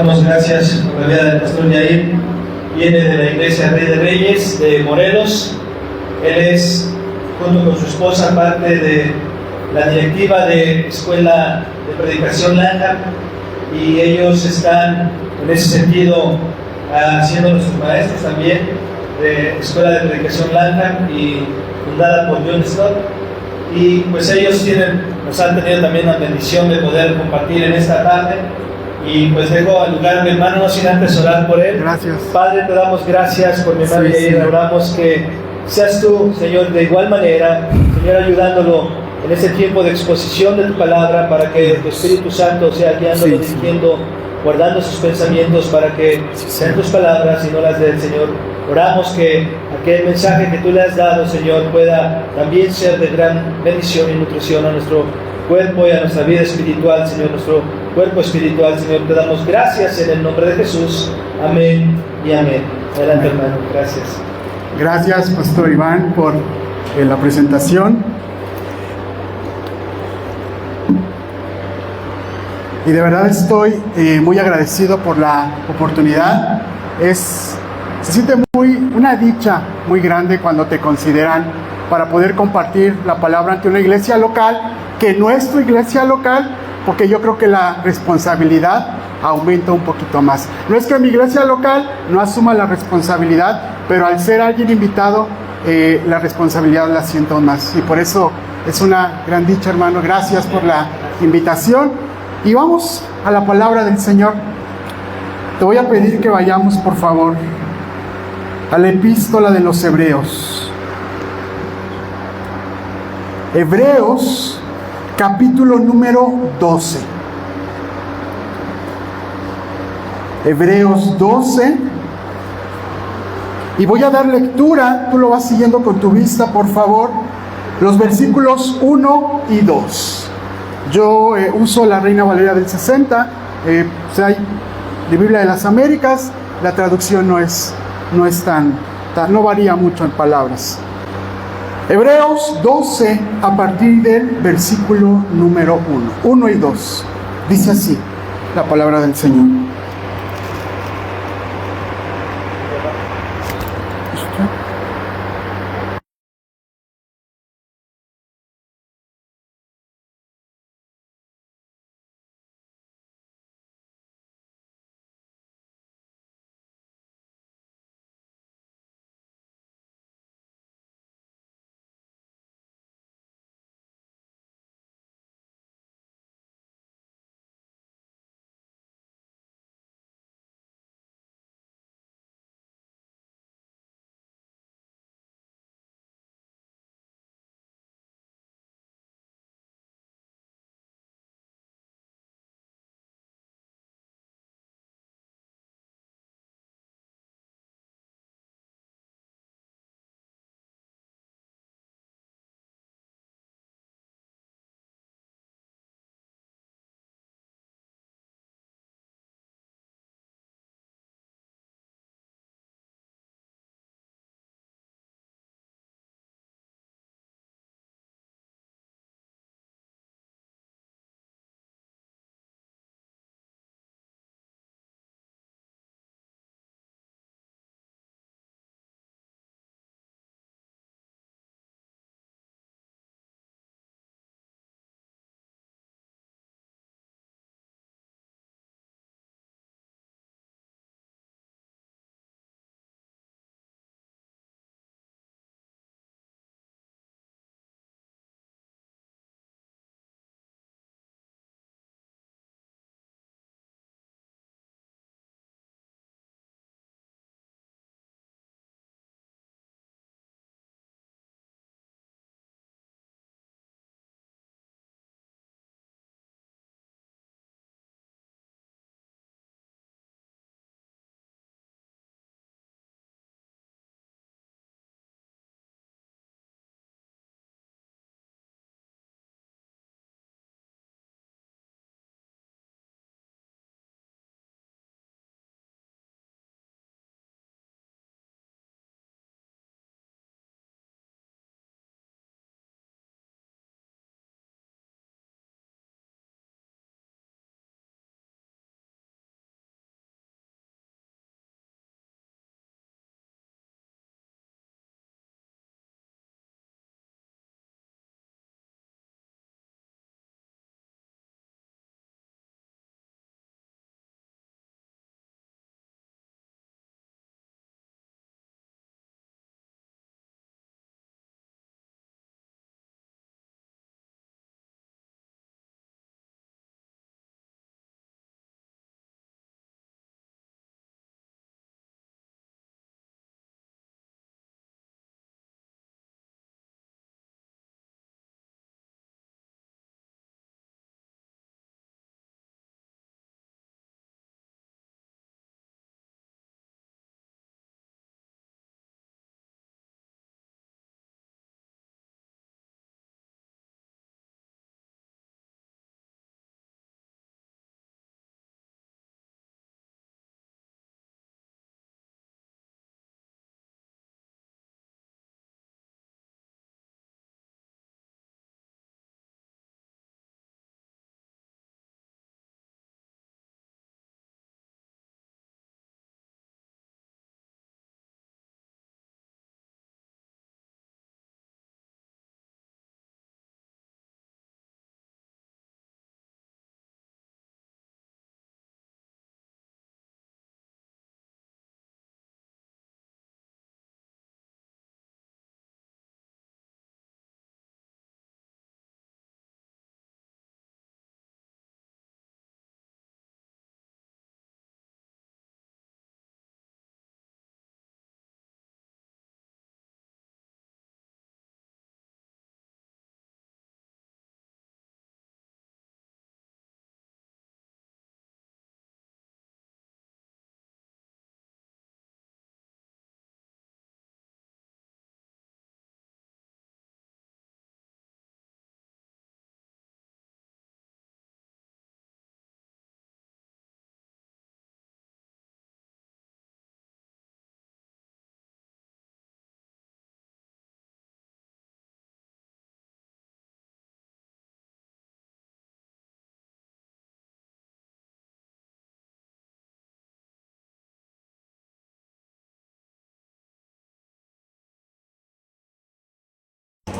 Damos gracias por la vida del pastor Yair. Viene de la iglesia Rey de Reyes de Morelos. Él es, junto con su esposa, parte de la directiva de Escuela de Predicación Langham, y ellos están en ese sentido siendo nuestros maestros también de Escuela de Predicación Langham, y fundada por John Stott. Y pues ellos nos han tenido también la bendición de poder compartir en esta tarde. Y pues dejo al lugar a mi hermano, no sin antes orar por él. Gracias. Padre, te damos gracias por mi hermano Yair. Oramos que seas tú, Señor, de igual manera, Señor, ayudándolo en este tiempo de exposición de tu palabra, para que tu Espíritu Santo sea guiándolo, dirigiendo, guardando sus pensamientos, para que sean tus palabras y no las del Señor. Oramos que aquel mensaje que tú le has dado, Señor, pueda también ser de gran bendición y nutrición a nuestro cuerpo y a nuestra vida espiritual, Señor, nuestro cuerpo espiritual. Señor, te damos gracias en el nombre de Jesús. Amén y amén. Adelante, hermano. Gracias. Gracias, Pastor Iván, por la presentación. Y de verdad estoy muy agradecido por la oportunidad. Se siente una dicha muy grande cuando te consideran para poder compartir la palabra ante una iglesia local, que no es tu iglesia local, porque yo creo que la responsabilidad aumenta un poquito más. No es que mi iglesia local no asuma la responsabilidad, pero al ser alguien invitado, la responsabilidad la siento más. Y por eso es una gran dicha, hermano. Gracias por la invitación. Y vamos a la palabra del Señor. Te voy a pedir que vayamos, por favor, a la epístola de los Hebreos. Hebreos, capítulo número 12. Hebreos 12. Y voy a dar lectura, tú lo vas siguiendo con tu vista, por favor, los versículos 1 y 2. Yo uso la Reina Valera del 60, hay de Biblia de las Américas, la traducción no varía mucho en palabras. Hebreos 12, a partir del versículo número 1 y 2. Dice así la palabra del Señor.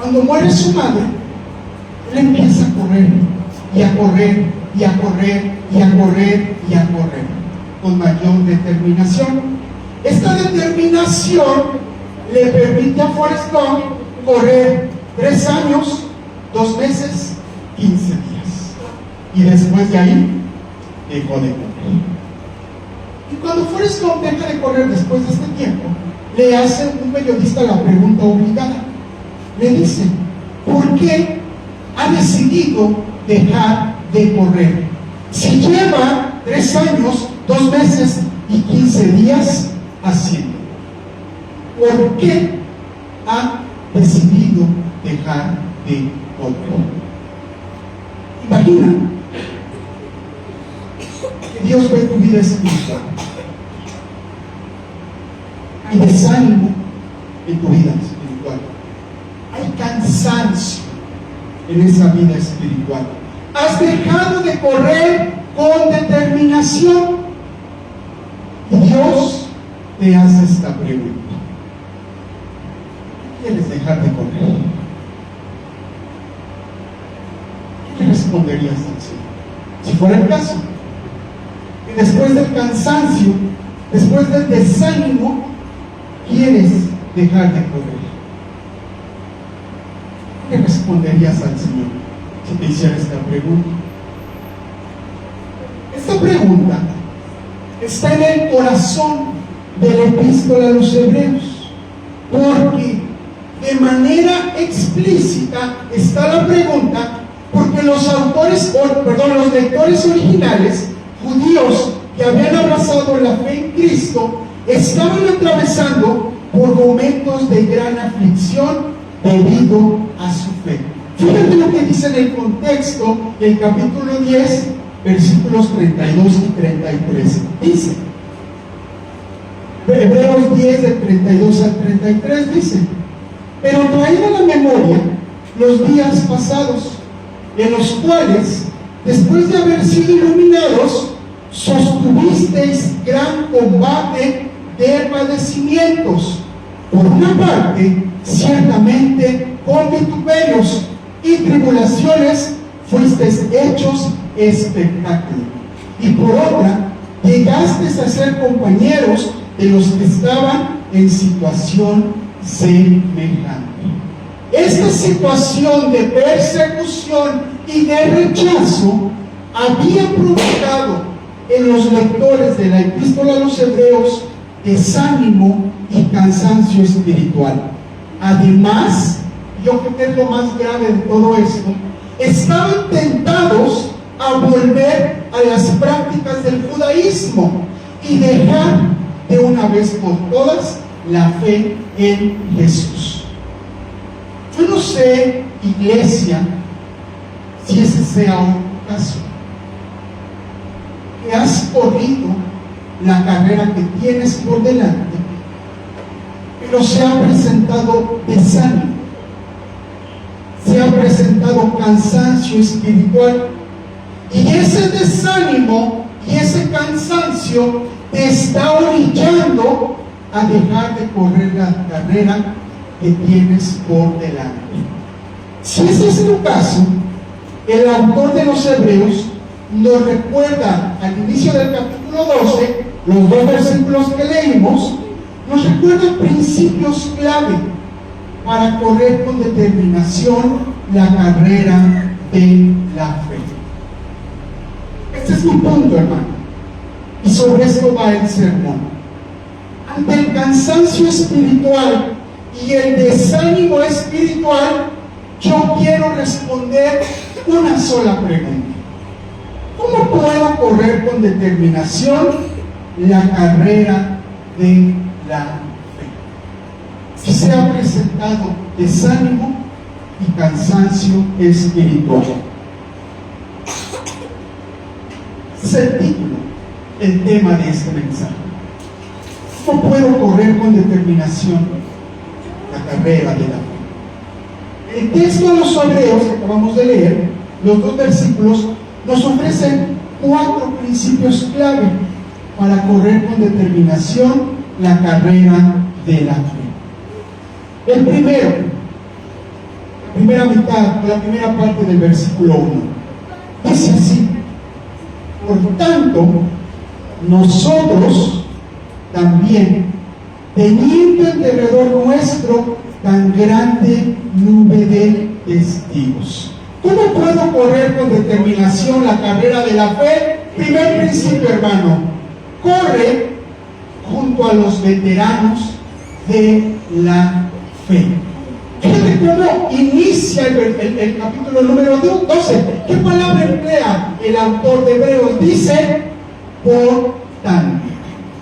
Cuando muere su madre, él empieza a correr, y a correr, y a correr, y a correr, y a correr, con mayor determinación. Esta determinación le permite a Forrest Gump correr 3 años, 2 meses, 15 días. Y después de ahí, dejó de correr. Y cuando Forrest Gump deja de correr después de este tiempo, le hace un periodista la pregunta obligada. Le dice, ¿por qué ha decidido dejar de correr? Si lleva 3 años, 2 meses y 15 días haciendo. ¿Por qué ha decidido dejar de correr? Imagina que Dios ve tu vida espiritual. Hay desánimo en tu vida espiritual. Hay cansancio en esa vida espiritual. Has dejado de correr con determinación. Y Dios te hace esta pregunta. ¿Quieres dejar de correr? ¿Qué responderías al Señor? Si fuera el caso, que después del cansancio, después del desánimo, quieres dejar de correr. ¿Qué responderías al Señor si te hiciera esta pregunta? Esta pregunta está en el corazón de la epístola a los Hebreos, porque de manera explícita está la pregunta, porque los lectores originales, judíos que habían abrazado la fe en Cristo, estaban atravesando por momentos de gran aflicción debido a su fe. Fíjate lo que dice en el contexto del capítulo 10, versículos 32 y 33. Dice, Hebreos 10, de 32 al 33, dice, pero traed a la memoria los días pasados, en los cuales, después de haber sido iluminados, sostuvisteis gran combate de padecimientos. Por una parte, ciertamente con vituperios y tribulaciones fuisteis hechos espectáculo, y por otra, llegasteis a ser compañeros de los que estaban en situación semejante. Esta situación de persecución y de rechazo había provocado en los lectores de la epístola a los Hebreos desánimo y cansancio espiritual. Además, yo creo que es lo más grave de todo esto, estaban tentados a volver a las prácticas del judaísmo y dejar de una vez por todas la fe en Jesús. Yo no sé, iglesia, si ese sea un caso, que has corrido la carrera que tienes por delante, pero se ha presentado desánimo, se ha presentado cansancio espiritual, y ese desánimo y ese cansancio te está orillando a dejar de correr la carrera que tienes por delante. Si ese es tu caso, el autor de los Hebreos nos recuerda al inicio del capítulo 12, los 2 versículos que leímos, nos recuerda principios clave para correr con determinación la carrera de la fe. Este es mi punto, hermano, y sobre esto va el sermón. Ante el cansancio espiritual y el desánimo espiritual, yo quiero responder una sola pregunta: ¿cómo puedo correr con determinación la carrera de la fe si se ha presentado desánimo y cansancio espiritual? Ese es el título, el tema de este mensaje. ¿Cómo puedo correr con determinación la carrera de la fe? El texto de los Hebreos que acabamos de leer, los 2 versículos, nos ofrecen 4 principios clave para correr con determinación la carrera de la fe. El primero, primera mitad, la primera parte del versículo 1. Dice así: por tanto, nosotros también, teniendo en derredor nuestro tan grande nube de testigos. ¿Cómo puedo correr con determinación la carrera de la fe? Primer principio, hermano: corre junto a los veteranos de la fe. Fíjate cómo inicia el capítulo número 12. ¿Qué palabra emplea el autor de Hebreos? Dice, por tanto.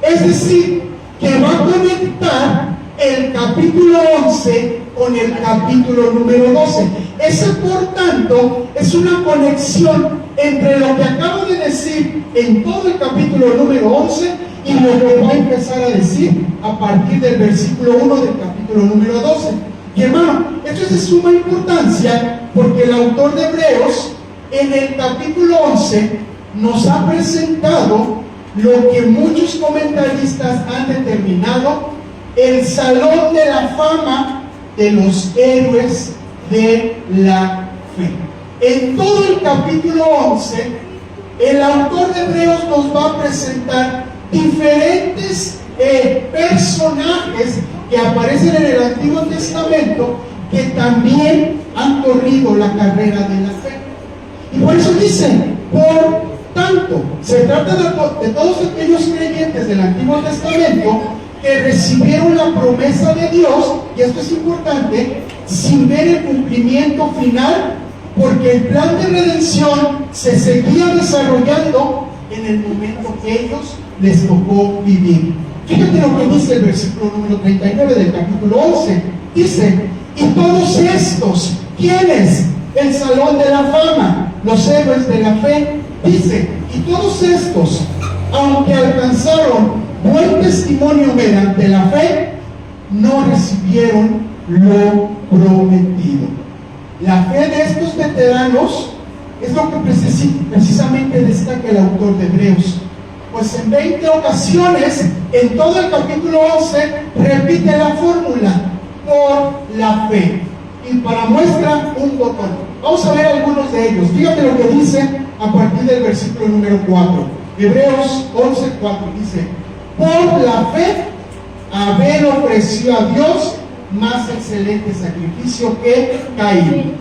Es decir, que va a conectar el capítulo 11 con el capítulo número 12. Ese, por tanto, es una conexión entre lo que acabo de decir en todo el capítulo número 11 y lo que va a empezar a decir a partir del versículo 1 del capítulo número 12. Y hermano, esto es de suma importancia porque el autor de Hebreos en el capítulo 11 nos ha presentado lo que muchos comentaristas han determinado el salón de la fama de los héroes de la fe. En todo el capítulo 11, el autor de Hebreos nos va a presentar diferentes personajes que aparecen en el Antiguo Testamento que también han corrido la carrera de la fe. Y por eso dice, por tanto, se trata de todos aquellos creyentes del Antiguo Testamento que recibieron la promesa de Dios, y esto es importante, sin ver el cumplimiento final, porque el plan de redención se seguía desarrollando en el momento que ellos les tocó vivir. Fíjate lo que dice el versículo número 39 del capítulo 11. Dice, y todos estos, ¿quiénes? El salón de la fama, los héroes de la fe. Dice, y todos estos, aunque alcanzaron buen testimonio mediante la fe, no recibieron lo prometido. La fe de estos veteranos es lo que precisamente destaca el autor de Hebreos. Pues en 20 ocasiones, en todo el capítulo 11, repite la fórmula, por la fe. Y para muestra, un botón. Vamos a ver algunos de ellos. Fíjate lo que dice a partir del versículo número 4. Hebreos 11:4 dice, por la fe, Abel ofreció a Dios más excelente sacrificio que Caín.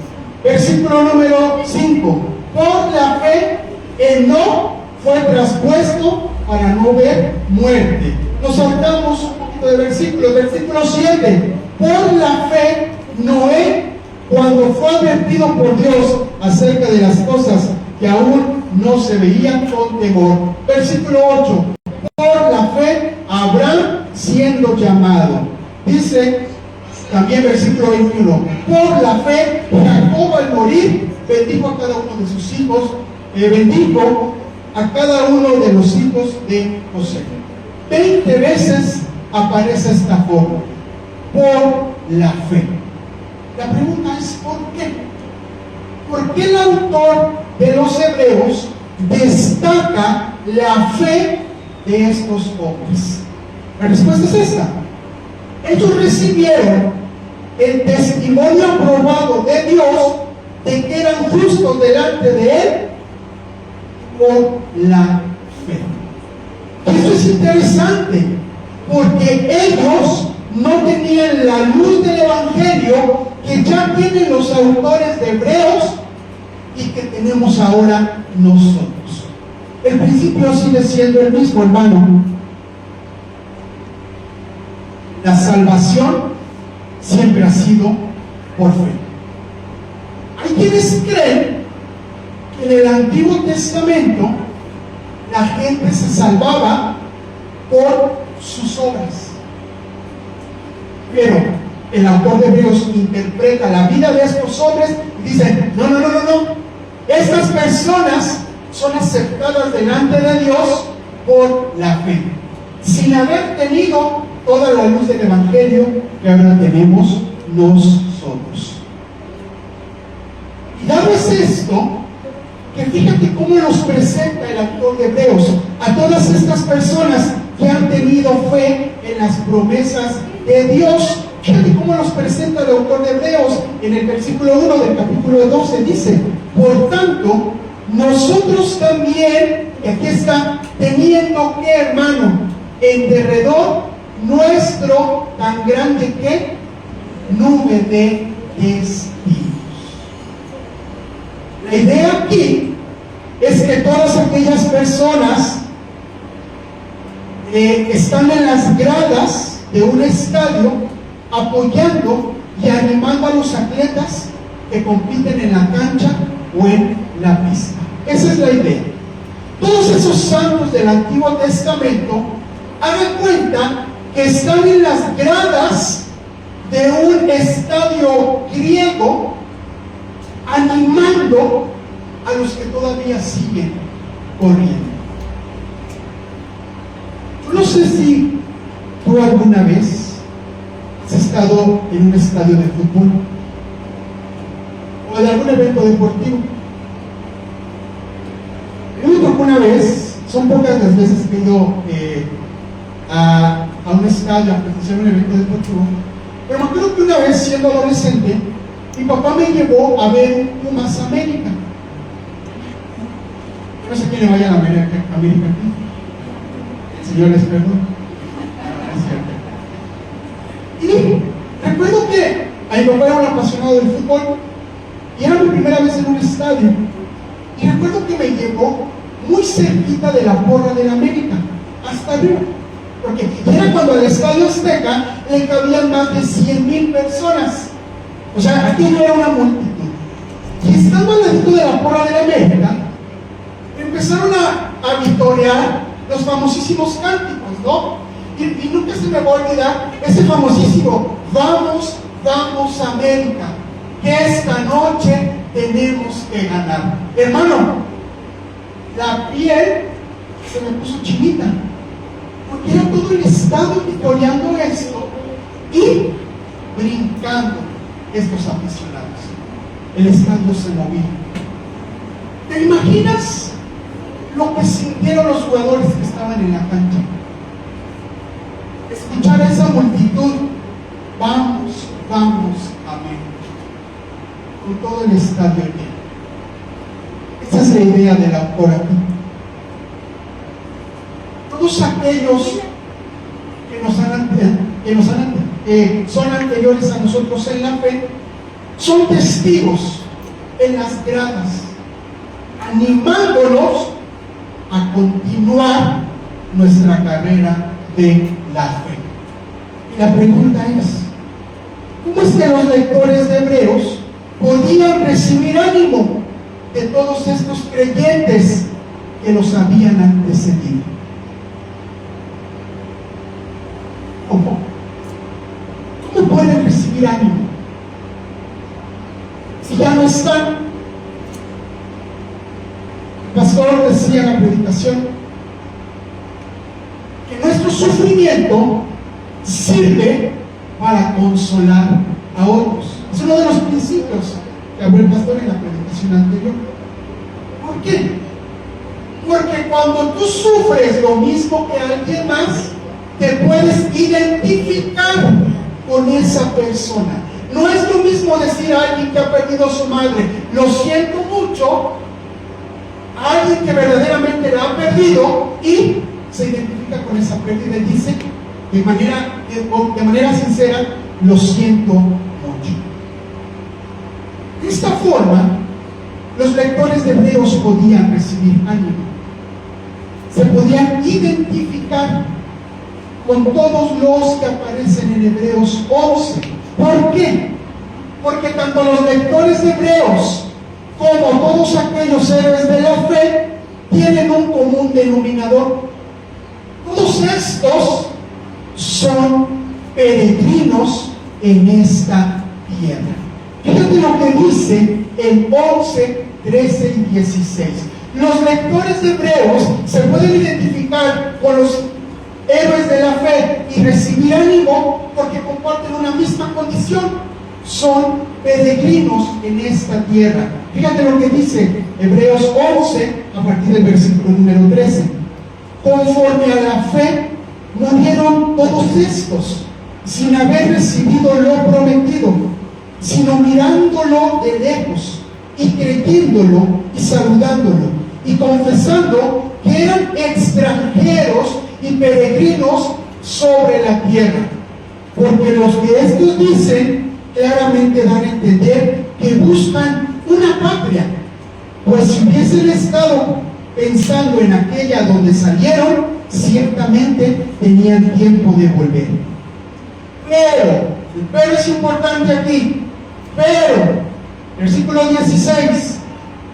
Versículo número 5. Por la fe, Enoc fue traspuesto para no ver muerte. Nos saltamos un poquito de versículos. Versículo 7. Por la fe, Noé, cuando fue advertido por Dios acerca de las cosas que aún no se veían con temor. Versículo 8. Por la fe, Abraham siendo llamado. Dice también versículo 21. Por la fe, Jacob al morir bendijo a cada uno de sus hijos, bendijo a cada uno de los hijos de José. 20 veces aparece esta forma, por la fe. La pregunta es ¿por qué? ¿Por qué el autor de los Hebreos destaca la fe de estos hombres? La respuesta es esta. Ellos recibieron el testimonio aprobado de Dios de que eran justos delante de Él por la fe. Esto es interesante porque ellos no tenían la luz del Evangelio que ya tienen los autores de Hebreos y que tenemos ahora nosotros. El principio sigue siendo el mismo, hermano. La salvación siempre ha sido por fe. Hay quienes creen que en el Antiguo Testamento la gente se salvaba por sus obras. Pero el autor de Hebreos interpreta la vida de estos hombres y dice, no. Estas personas son aceptadas delante de Dios por la fe, sin haber tenido toda la luz del Evangelio que ahora tenemos nosotros. Y dado es esto, que fíjate cómo nos presenta el autor de Hebreos a todas estas personas que han tenido fe en las promesas de Dios. Fíjate cómo los presenta el autor de Hebreos en el versículo 1 del capítulo 12. Dice: por tanto, nosotros también, y aquí está, teniendo que, hermano, en derredor nuestro tan grande que nube de testigos. La idea aquí es que todas aquellas personas están en las gradas de un estadio apoyando y animando a los atletas que compiten en la cancha o en la pista. Esa es la idea. Todos esos santos del Antiguo Testamento, hagan cuenta que están en las gradas de un estadio griego animando a los que todavía siguen corriendo. Yo no sé si tú alguna vez has estado en un estadio de fútbol o de algún evento deportivo. Yo me tocó una vez, son pocas las veces que he ido a un estadio a presenciar un evento deportivo, pero me acuerdo que una vez, siendo adolescente, mi papá me llevó a ver Pumas América. Yo no sé quién le vaya a la América aquí. El Señor les perdone. Y recuerdo que a mi papá era un apasionado del fútbol y era mi primera vez en un estadio. Y recuerdo que me llevó muy cerquita de la porra de la América, hasta arriba. Porque era cuando al Estadio Azteca le cabían más de 100,000 personas. O sea, aquí no era una multitud. Y estando al ladito de la porra de la América, empezaron a vitorear los famosísimos cánticos, ¿no? Y nunca se me va a olvidar ese famosísimo: vamos, vamos América, que esta noche tenemos que ganar. Hermano, la piel se me puso chinita, porque era todo el estadio vitoreando esto y brincando estos aficionados. El estadio se movía. ¿Te imaginas lo que sintieron los jugadores que estaban en la cancha? Escuchar a esa multitud: vamos, vamos, amén, con todo el estadio lleno. Esa es la idea del autor aquí. Todos aquellos que son anteriores a nosotros en la fe son testigos en las gradas, animándonos a continuar nuestra carrera de la fe. Y la pregunta es: ¿cómo es que los lectores de Hebreos podían recibir ánimo de todos estos creyentes que los habían antecedido? ¿Cómo? ¿Cómo pueden recibir ánimo si ya no están? El pastor decía en la predicación que nuestro sufrimiento sirve para consolar a otros. Es uno de los principios que habló el pastor en la predicación anterior. ¿Por qué? Porque cuando tú sufres lo mismo que alguien más, te puedes identificar con esa persona. No es lo mismo decir a alguien que ha perdido a su madre: lo siento mucho, a alguien que verdaderamente la ha perdido y se identifica con esa pérdida y dice de manera sincera: lo siento mucho. De esta forma, los lectores de Hebreos podían recibir ánimo, se podían identificar con todos los que aparecen en Hebreos 11. ¿Por qué? Porque tanto los lectores de Hebreos como todos aquellos héroes de la fe tienen un común denominador. Todos estos son peregrinos en esta tierra. Fíjate lo que dice el 11, 13 y 16. Los lectores de Hebreos se pueden identificar con los héroes de la fe y recibir ánimo porque comparten una misma condición: son peregrinos en esta tierra. Fíjate lo que dice Hebreos 11 a partir del versículo número 13. Conforme a la fe murieron todos estos, sin haber recibido lo prometido, sino mirándolo de lejos y creyéndolo y saludándolo y confesando que eran extranjeros y peregrinos sobre la tierra, porque los que estos dicen claramente dan a entender que buscan una patria, pues si hubiesen estado pensando en aquella donde salieron, ciertamente tenían tiempo de volver. Pero es importante aquí, pero, versículo 16,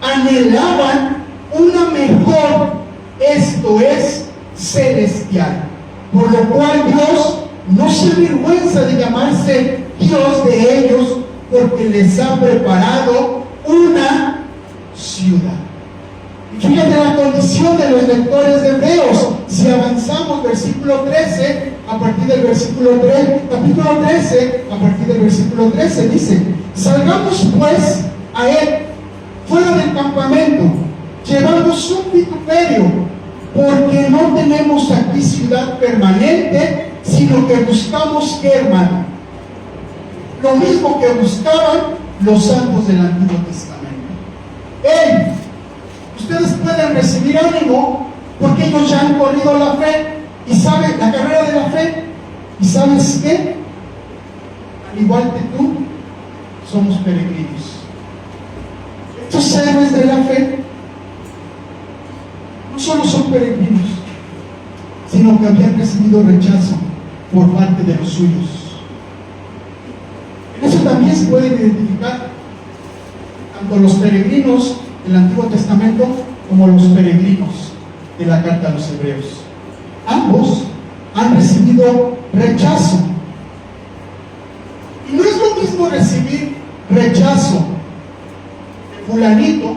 anhelaban una mejor, esto es, celestial, por lo cual Dios no se avergüenza de llamarse Dios de ellos, porque les ha preparado una ciudad. Y fíjate la condición de los lectores de Hebreos. Si avanzamos, versículo 13, a partir del versículo 3, capítulo 13, a partir del versículo 13, dice: salgamos pues a él, fuera del campamento, llevamos un vituperio, porque no tenemos aquí ciudad permanente, sino que buscamos, ¿qué, hermano? Lo mismo que buscaban los santos del Antiguo Testamento. Ustedes pueden recibir ánimo porque ellos ya han corrido la fe y saben la carrera de la fe. ¿Y sabes qué? Al igual que tú, somos peregrinos. Estos héroes de la fe no solo son peregrinos, sino que habían recibido rechazo por parte de los suyos. En eso también se pueden identificar tanto los peregrinos del Antiguo Testamento como los peregrinos de la carta a los Hebreos. Ambos han recibido rechazo. Y no es lo mismo recibir rechazo de fulanito,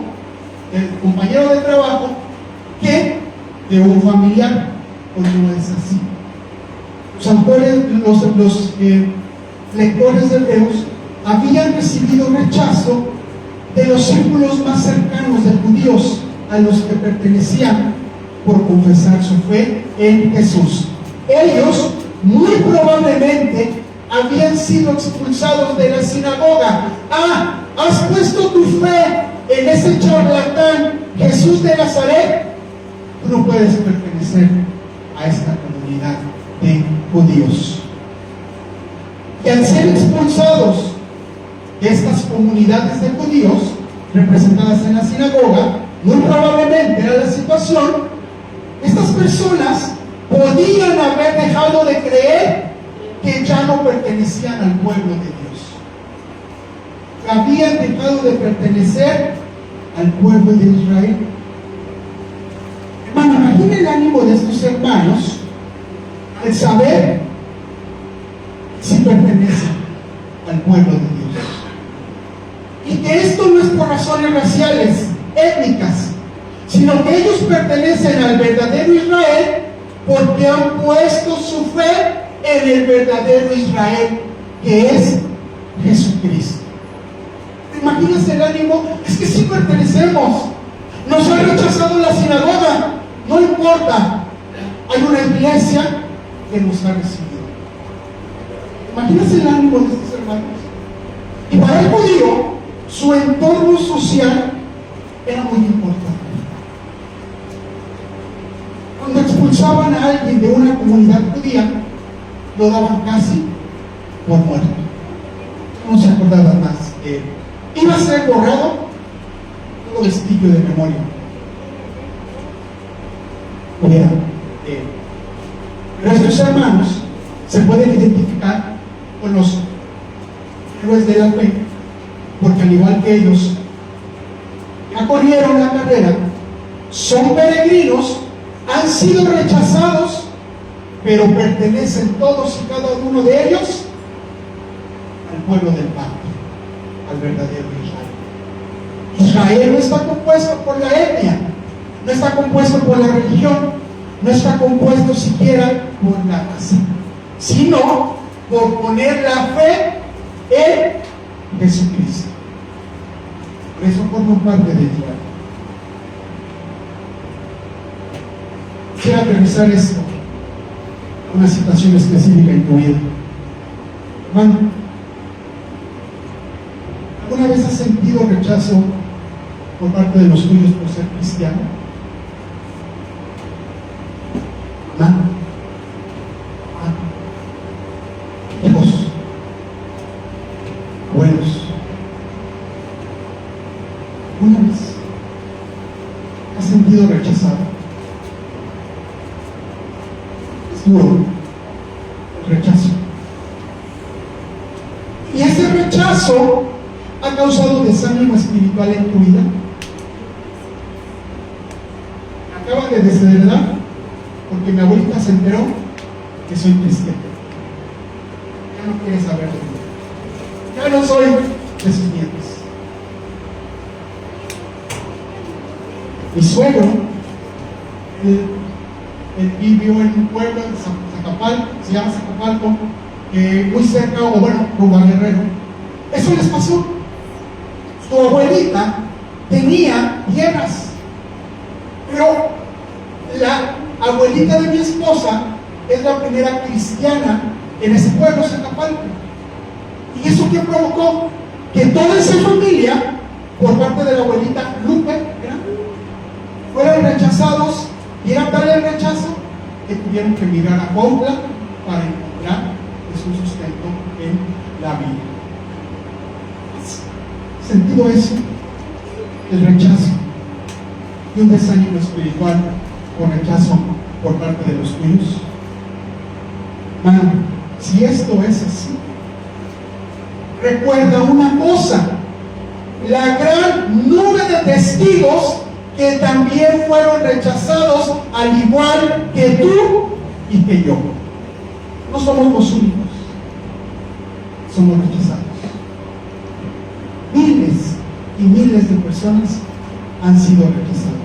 del compañero de trabajo, que de un familiar, porque no es así. Los autores, los lectores de Hebreos habían recibido rechazo de los círculos más cercanos de judíos a los que pertenecían por confesar su fe en Jesús. Ellos muy probablemente habían sido expulsados de la sinagoga. ¿Has puesto tu fe en ese charlatán Jesús de Nazaret? Tú no puedes pertenecer a esta comunidad de judíos. Y al ser expulsados de estas comunidades de judíos representadas en la sinagoga, muy probablemente era la situación, estas personas podían haber dejado de creer que ya no pertenecían al pueblo de Dios. Habían dejado de pertenecer al pueblo de Israel. Hermano, imagina el ánimo de estos hermanos al saber si pertenecen al pueblo de Dios. Y que esto no es por razones raciales, étnicas, sino que ellos pertenecen al verdadero Israel porque han puesto su fe en el verdadero Israel, que es Jesucristo. ¿Te imaginas el ánimo? Es que sí pertenecemos. Nos ha rechazado la sinagoga, no importa, hay una iglesia que nos ha recibido. ¿Imaginas el ánimo de estos hermanos? Y para el judío, su entorno social era muy importante. Cuando expulsaban a alguien de una comunidad judía, lo daban casi por muerto. No se acordaban más de él. Iba a ser borrado todo vestigio de memoria. Pero estos hermanos se pueden identificar con los héroes de la fe, porque al igual que ellos ya corrieron la carrera, son peregrinos, han sido rechazados, pero pertenecen todos y cada uno de ellos al pueblo del pacto, al verdadero Israel. Israel no está compuesto por la etnia, no está compuesto por la religión, no está compuesto siquiera por la raza, sino por poner la fe en Jesucristo. Por eso formo parte de Israel. Quisiera aterrizar esto, una situación específica incluida. Hermano, ¿alguna vez has sentido rechazo por parte de los tuyos por ser cristiano? Hermano, hijos, abuelos, ¿alguna vez has sentido rechazado? Es duro el rechazo. Y ese rechazo ha causado desánimo espiritual en tu vida. Me acaban de desheredar porque mi abuelita se enteró que soy cristiano. Ya no quiere saber de mí. Ya no soy de sus nietos. Mi suegro, él vivió en un pueblo en Zacapal, se llama Zacapalco, muy cerca, o bueno, Cuba Guerrero. Eso les pasó. Su abuelita tenía tierras, pero la abuelita de mi esposa es la primera cristiana en ese pueblo, Zacapalco. ¿Y eso qué provocó? Que toda esa familia, por parte de la abuelita Lupe, fueron rechazados, y era tal el rechazo que tuvieron que emigrar a Cuautla para encontrar su sustento en la vida. ¿Has sentido eso? El rechazo y un desánimo espiritual por rechazo por parte de los tuyos. Hermano, si esto es así, recuerda una cosa: la gran nube de testigos que también fueron rechazados, al igual que tú y que yo. No somos los únicos, somos rechazados. Miles y miles de personas han sido rechazados.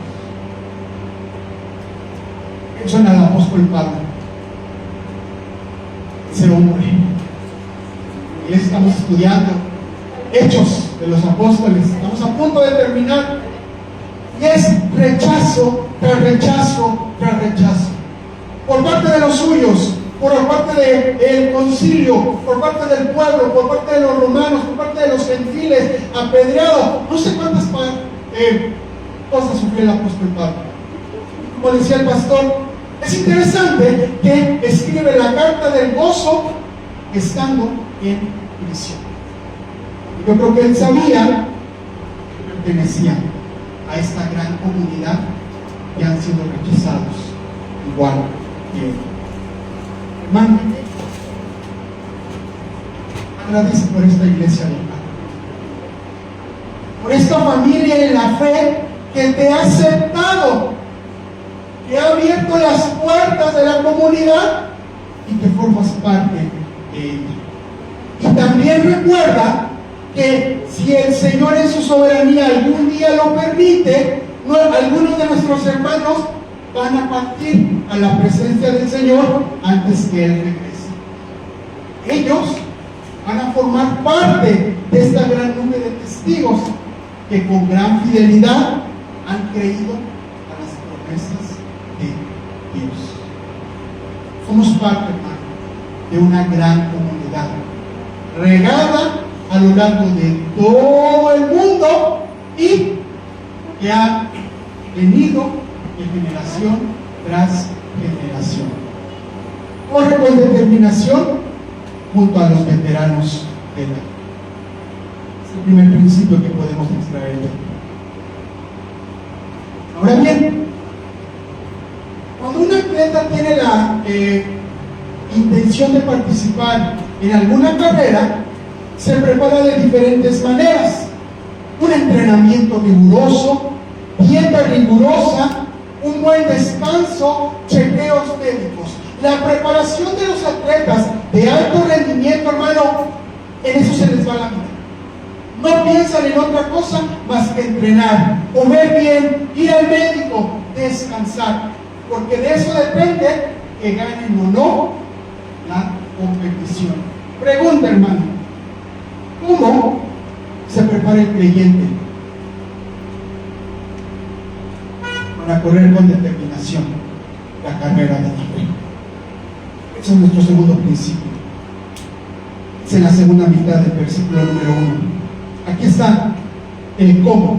Pienso en el apóstol Pablo, ese hombre. Y estamos estudiando Hechos de los Apóstoles, estamos a punto de terminar. Y es rechazo tras rechazo tras rechazo, por parte de los suyos, por parte del concilio, por parte del pueblo, por parte de los romanos, por parte de los gentiles, apedreado. No sé cuántas cosas sufrió el apóstol Pablo. Como decía el pastor, es interesante que escribe la carta del gozo estando en prisión. Yo creo que él sabía que pertenecía a esta gran comunidad que han sido rechazados igual que él. Hermano, agradece por esta iglesia local, por esta familia en la fe que te ha aceptado, que ha abierto las puertas de la comunidad y que formas parte de ella. Y también recuerda que si el Señor en su soberanía algún día lo permite, algunos de nuestros hermanos van a partir a la presencia del Señor antes que Él regrese. Ellos van a formar parte de esta gran nube de testigos que con gran fidelidad han creído a las promesas de Dios. Somos parte, hermano, de una gran comunidad regada a lo largo de todo el mundo y que ha venido de generación tras generación. Corre con determinación junto a los veteranos de la vida. Es el primer principio que podemos extraer de aquí. Ahora bien, cuando un atleta tiene la intención de participar en alguna carrera, se prepara de diferentes maneras. Un entrenamiento riguroso, dieta rigurosa, un buen descanso, chequeos médicos. La preparación de los atletas de alto rendimiento, hermano, en eso se les va la vida. No piensan en otra cosa más que entrenar, comer bien, ir al médico, descansar, porque de eso depende que ganen o no la competición. Pregunta, hermano, ¿cómo se prepara el creyente para correr con determinación la carrera de la fe? Ese es nuestro segundo principio. El Es en la segunda mitad del versículo número 1. Aquí está el cómo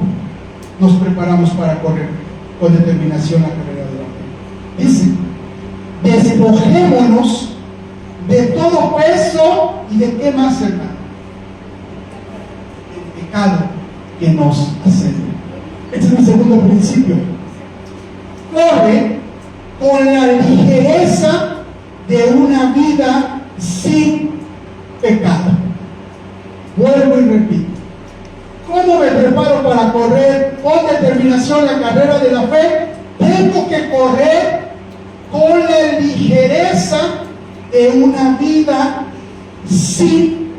nos preparamos para correr con determinación la carrera de la fe. Dice: despojémonos de todo peso y de qué más, hermano, el pecado que nos asedia. Este es el segundo principio. Corre con la ligereza de una vida sin pecado. Vuelvo y repito: ¿cómo me preparo para correr con determinación la carrera de la fe? Tengo que correr con la ligereza de una vida sin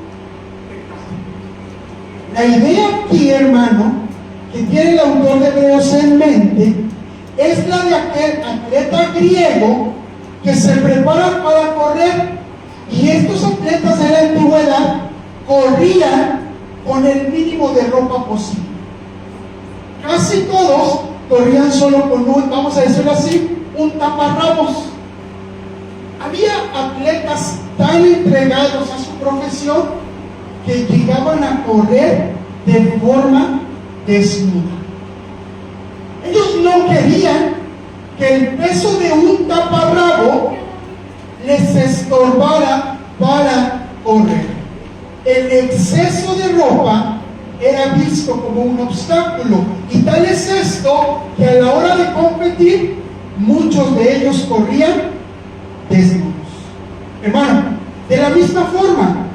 pecado. La idea aquí, hermano, que tiene el autor de Hebreos en mente, es la de aquel atleta griego que se prepara para correr. Y estos atletas de la antigüedad corrían con el mínimo de ropa posible. Casi todos corrían solo con un, vamos a decirlo así, un taparrabos. Había atletas tan entregados a su profesión que llegaban a correr de forma desnuda. Ellos no querían que el peso de un taparrabo les estorbara para correr. El exceso de ropa era visto como un obstáculo, y tal es esto que a la hora de competir muchos de ellos corrían desnudos. Hermano, de la misma forma,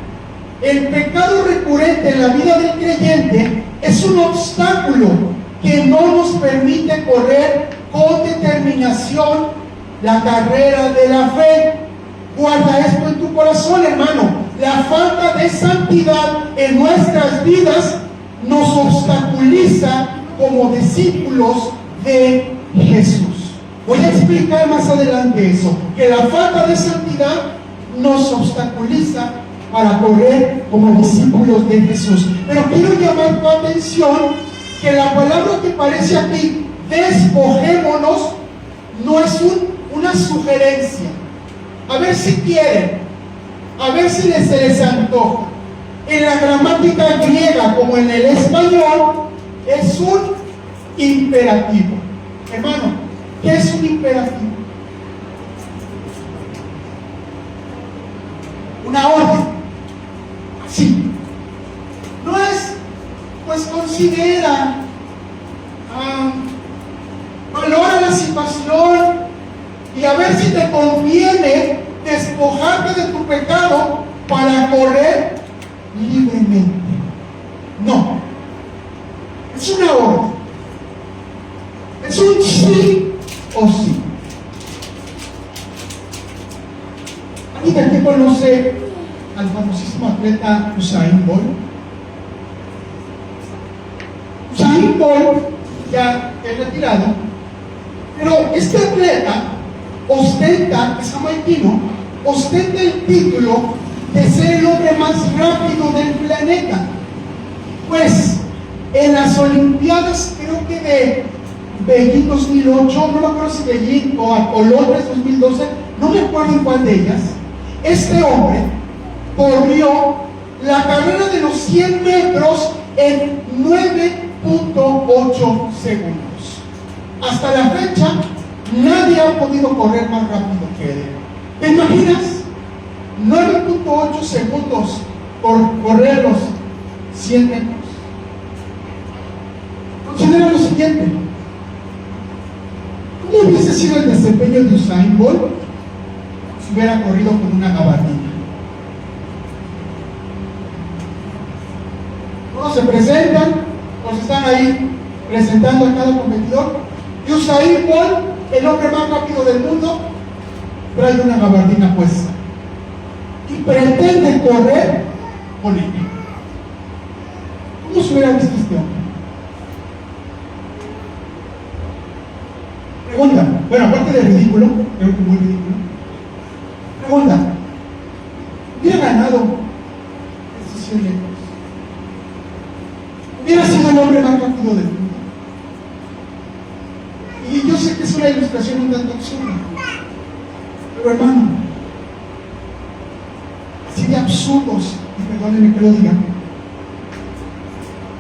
el pecado recurrente en la vida del creyente es un obstáculo que no nos permite correr con determinación la carrera de la fe. Guarda esto en tu corazón, hermano. La falta de santidad en nuestras vidas nos obstaculiza como discípulos de Jesús. Voy a explicar más adelante eso, que la falta de santidad nos obstaculiza para correr como discípulos de Jesús. Pero quiero llamar tu atención que la palabra que aparece aquí, despojémonos, no es una sugerencia. A ver si quieren, a ver si se les antoja. En la gramática griega, como en el español, es un imperativo. Hermano, ¿qué es un imperativo? Una orden. Sí. No es, pues considera, valora la situación y a ver si te conviene despojarte de tu pecado para correr libremente. No. Es una orden. Es un sí o sí. ¿Alguien que conoce al famosísimo atleta Usain Bolt? Usain Bolt ya es retirado, pero este atleta ostenta, es jamaicano, ostenta el título de ser el hombre más rápido del planeta. Pues en las Olimpiadas, creo que de Beijing 2008, no me acuerdo si Beijing o Londres 2012, no me acuerdo en cuál de ellas, este hombre corrió la carrera de los 100 metros en 9.8 segundos. Hasta la fecha, nadie ha podido correr más rápido que él. ¿Te imaginas? 9.8 segundos por correr los 100 metros. Considera lo siguiente: ¿cómo hubiese sido el desempeño de Usain Bolt si hubiera corrido con una gabardina? Todos se presentan, pues están ahí presentando a cada competidor, y Usain Bolt, el hombre más rápido del mundo, trae una gabardina puesta y pretende correr con ella. ¿Cómo se hubiera visto este hombre? Pregunta, bueno, aparte de ridículo, creo que muy ridículo. Pregunta, ¿hubiera ganado esos 100 metros? ¿Hubiera sido el hombre más rápido del mundo? Y yo sé que es una ilustración un tanto absurda, pero hermano, así de absurdos y perdónenme que lo diga,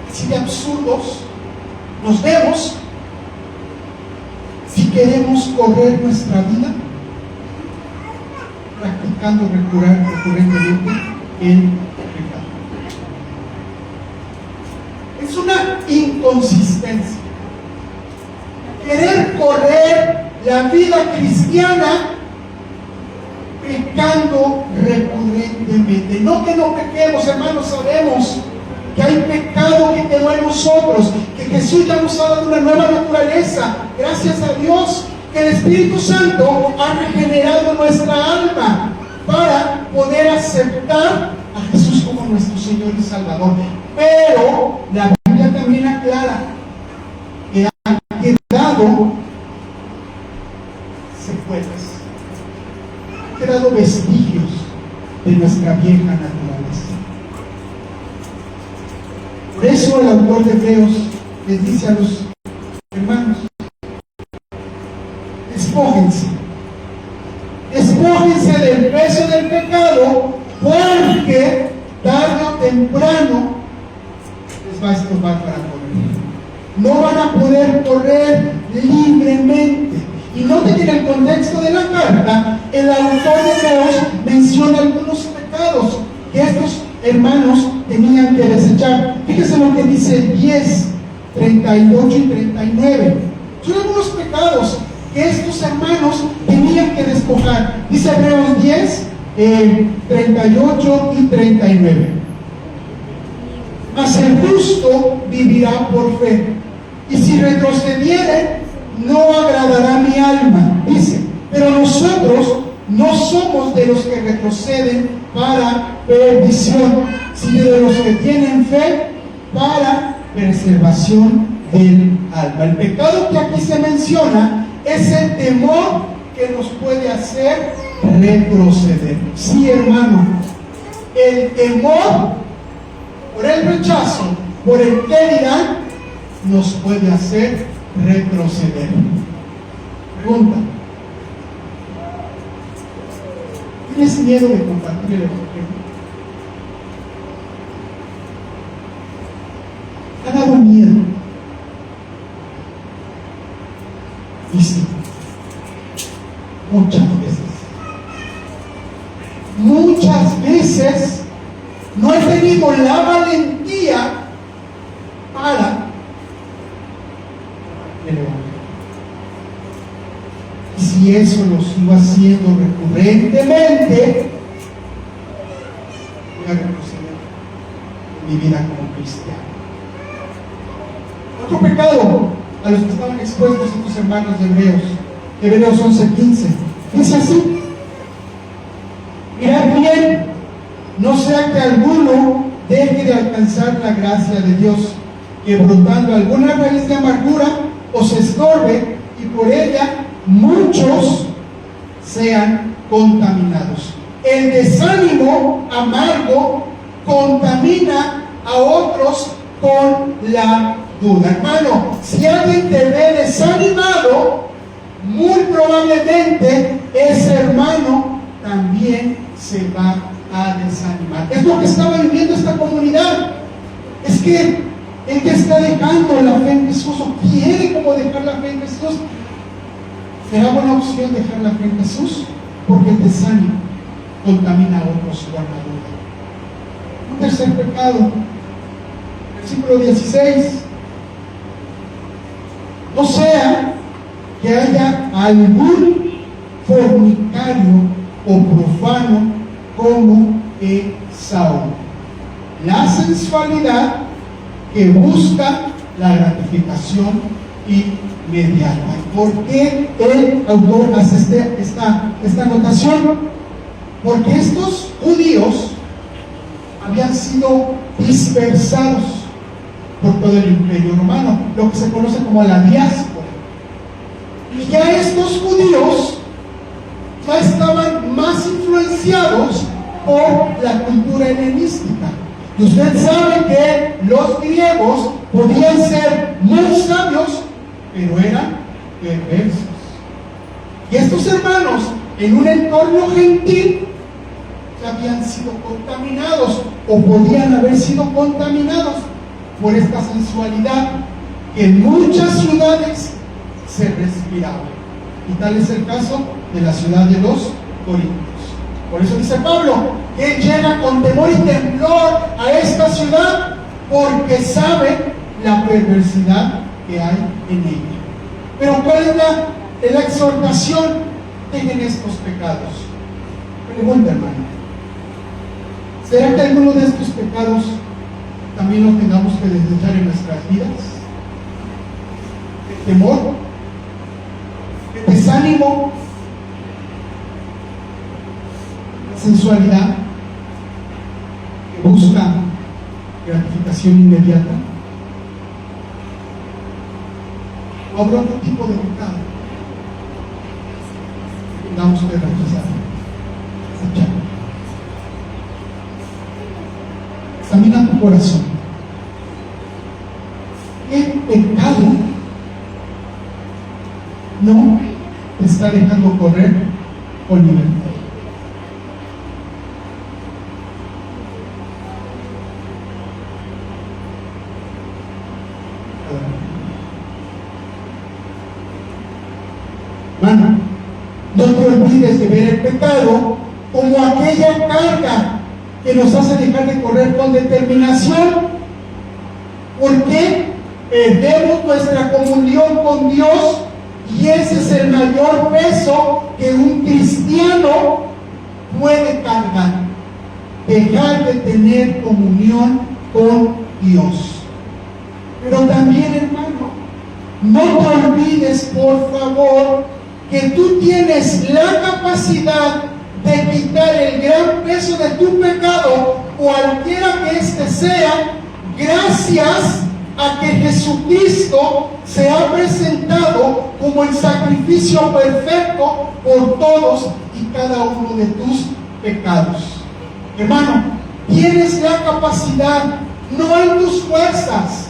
así de absurdos nos vemos si queremos correr nuestra vida practicando recurrentemente el pecado. Es una inconsistencia. Querer correr la vida cristiana pecando recurrentemente. No que no pequemos, hermanos, sabemos que hay pecado que quedó en nosotros, que Jesús ya nos ha dado una nueva naturaleza. Gracias a Dios que el Espíritu Santo ha regenerado nuestra alma para poder aceptar a Jesús como nuestro Señor y Salvador. Pero la Biblia también aclara que han quedado secuelas, han quedado vestigios de nuestra vieja naturaleza. Por eso el autor de Hebreos les dice a los hermanos: despójense del peso del pecado, porque tarde o temprano les va a estorbar para correr. No van a poder correr libremente. Y noten que en el contexto de la carta, el autor de Hebreos menciona algunos pecados que estos hermanos tenían que desechar. Fíjense lo que dice 10, 38 y 39. Son algunos pecados que estos hermanos tenían que despojar. Dice Hebreos 10, 38 y 39. Mas el justo vivirá por fe, y si retrocediere, no agradará mi alma. Dice: pero nosotros no somos de los que retroceden para perdición, sino de los que tienen fe para preservación del alma. El pecado que aquí se menciona es el temor que nos puede hacer retroceder. Sí, hermano, el temor por el rechazo, por el que dirán, nos puede hacer retroceder. Pregunta: ¿tienes miedo de compartir el Evangelio? ¿Te ha dado miedo? Y sí, muchas veces no he tenido la valentía para el Evangelio. Y si eso lo sigo haciendo recurrentemente, voy a retroceder en mi vida como cristiano. Otro pecado a los que estaban expuestos estos hermanos de Hebreos 11:15, dice así: mirad bien, no sea que alguno deje de alcanzar la gracia de Dios, que brotando alguna raíz de amargura os estorbe, y por ella muchos sean contaminados. El desánimo amargo contamina a otros con la duda. Hermano, si alguien te ve desanimado, muy probablemente ese hermano también se va a desanimar. Es lo que estaba viviendo esta comunidad. Es que el que está dejando la fe en Jesús, o quiere como dejar la fe en Jesús, ¿será buena opción dejar la fe en Jesús? Porque el desánimo contamina a otros con la duda. Un tercer pecado, versículo 16: no sea que haya algún fornicario o profano como Esaú, la sensualidad que busca la gratificación inmediata. ¿Por qué el autor hace esta anotación? Porque estos judíos habían sido dispersados por todo el imperio romano, lo que se conoce como la diáspora. Y ya estos judíos ya estaban más influenciados por la cultura helenística. Y usted sabe que los griegos podían ser muy sabios, pero eran perversos. Y estos hermanos, en un entorno gentil, ya habían sido contaminados o podían haber sido contaminados por esta sensualidad que en muchas ciudades se respiraba. Y tal es el caso de la ciudad de los Corintios. Por eso dice Pablo que él llega con temor y temblor a esta ciudad porque sabe la perversidad que hay en ella. Pero ¿cuál es la exhortación? Dejen estos pecados. Pregunta, hermano. ¿Será que alguno de estos pecados también los tengamos que desechar en nuestras vidas? El temor, el desánimo, la sensualidad que busca gratificación inmediata. ¿O habrá otro tipo de pecado que tengamos que rechazar? Examina tu corazón. ¿Qué pecado no te está dejando correr con libertad? Hermano, no te olvides de ver el pecado como aquella carga que nos hace dejar de correr con determinación. ¿Por qué? Perdemos nuestra comunión con Dios y ese es el mayor peso que un cristiano puede cargar. Dejar de tener comunión con Dios. Pero también, hermano, no te olvides, por favor, que tú tienes la capacidad de quitar el gran peso de tu pecado, cualquiera que éste sea, gracias a que Jesucristo se ha presentado como el sacrificio perfecto por todos y cada uno de tus pecados. Hermano, tienes la capacidad, no en tus fuerzas,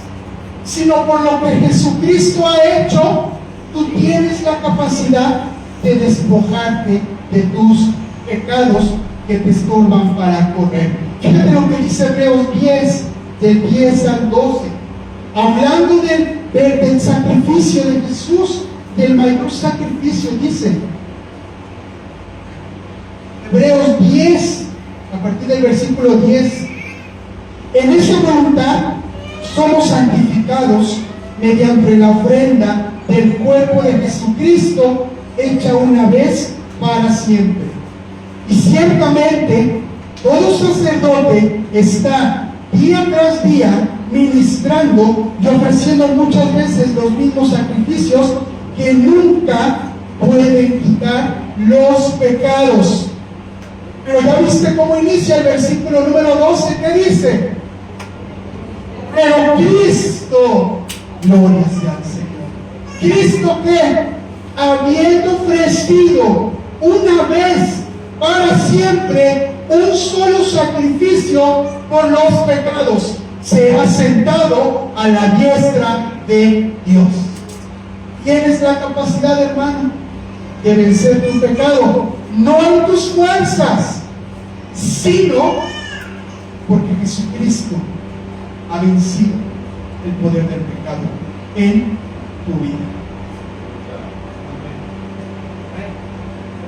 sino por lo que Jesucristo ha hecho. Tú tienes la capacidad de despojarte de tus pecados que te estorban para correr. Fíjate lo que dice Hebreos 10, del 10 al 12, hablando del sacrificio de Jesús, del mayor sacrificio. Dice Hebreos 10, a partir del versículo 10: en esa voluntad somos santificados mediante la ofrenda del cuerpo de Jesucristo, hecha una vez para siempre. Y ciertamente todo sacerdote está día tras día ministrando y ofreciendo muchas veces los mismos sacrificios que nunca pueden quitar los pecados. Pero ya viste cómo inicia el versículo número 12, ¿qué dice? Pero Cristo, gloria sea al Señor. Cristo que, habiendo ofrecido una vez para siempre un solo sacrificio por los pecados, se ha sentado a la diestra de Dios. Tienes la capacidad, hermano, de vencer tu pecado, no en tus fuerzas, sino porque Jesucristo ha vencido el poder del pecado en tu vida.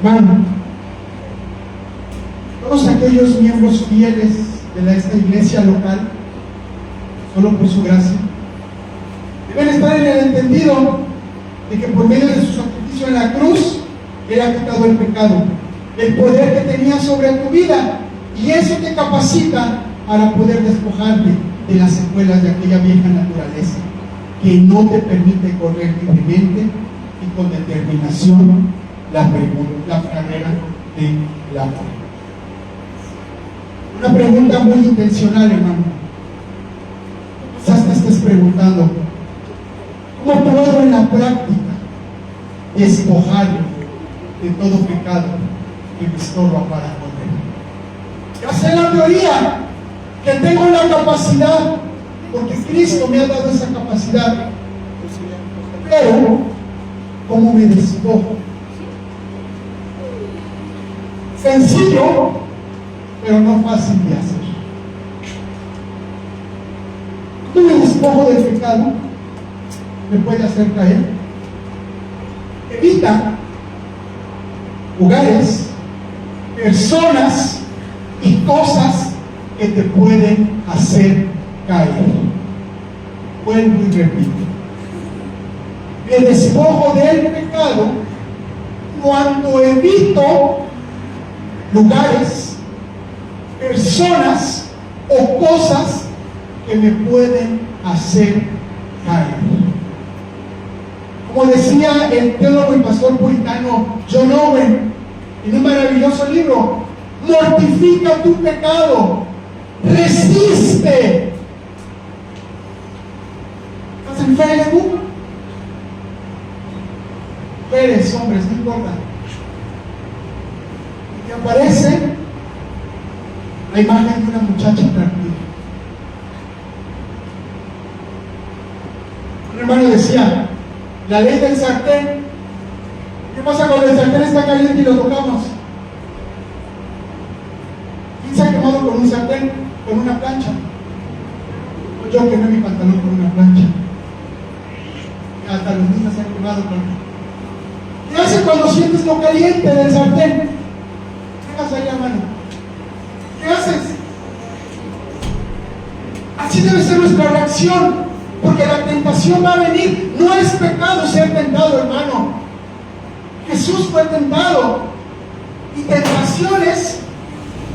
Hermano, todos aquellos miembros fieles de esta iglesia local, solo por su gracia, deben estar en el entendido de que por medio de su sacrificio en la cruz, Él ha quitado el pecado, el poder que tenía sobre tu vida, y eso te capacita para poder despojarte de las secuelas de aquella vieja naturaleza que no te permite correr libremente y con determinación la carrera de la fe. Una pregunta muy intencional, hermano. Quizás te estés preguntando: ¿cómo puedo en la práctica despojarme de todo pecado que me estorba para correr? Ya sé la teoría, que tengo la capacidad, porque Cristo me ha dado esa capacidad. Pero, ¿cómo me despojo? Sencillo, pero no fácil de hacer. ¿Cómo el despojo del pecado me puede hacer caer? Evita lugares, personas y cosas que te pueden hacer caer. Vuelvo y repito. El despojo del pecado, cuando evito lugares, personas o cosas que me pueden hacer caer. Como decía el teólogo y pastor puritano John Owen en un maravilloso libro, mortifica tu pecado, resiste. ¿Estás en Facebook? Mujeres, hombres, no importa. Y te aparece la imagen de una muchacha atractiva. Un hermano decía, la ley del sartén. ¿Qué pasa cuando el sartén está caliente y lo tocamos? ¿Quién se ha quemado con un sartén? Con una plancha. Yo quemé mi pantalón con una plancha. Hasta los niños se han quemado con... ¿Qué hace cuando sientes lo caliente del sartén? ¿Qué haces allá, mano? ¿Qué haces? Así debe ser nuestra reacción. Porque la tentación va a venir. No es pecado ser tentado, hermano. Jesús fue tentado. Y tentaciones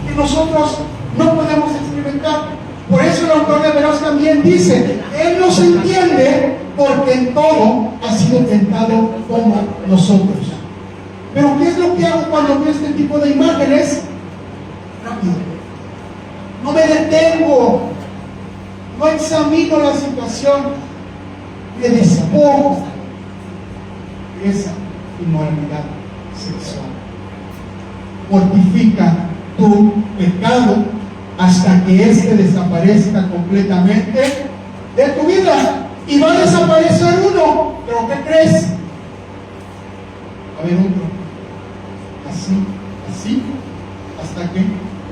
que nosotros no podemos experimentar. Por eso el autor de Hebreos también dice, Él nos entiende porque en todo ha sido tentado como nosotros. Pero ¿qué es lo que hago cuando veo este tipo de imágenes? Rápido. No me detengo. No examino la situación, me despojo de esa inmoralidad sexual. Mortifica tu pecado hasta que éste desaparezca completamente de tu vida. Y va a desaparecer uno, pero ¿qué crees? Va a haber otro. Así, hasta que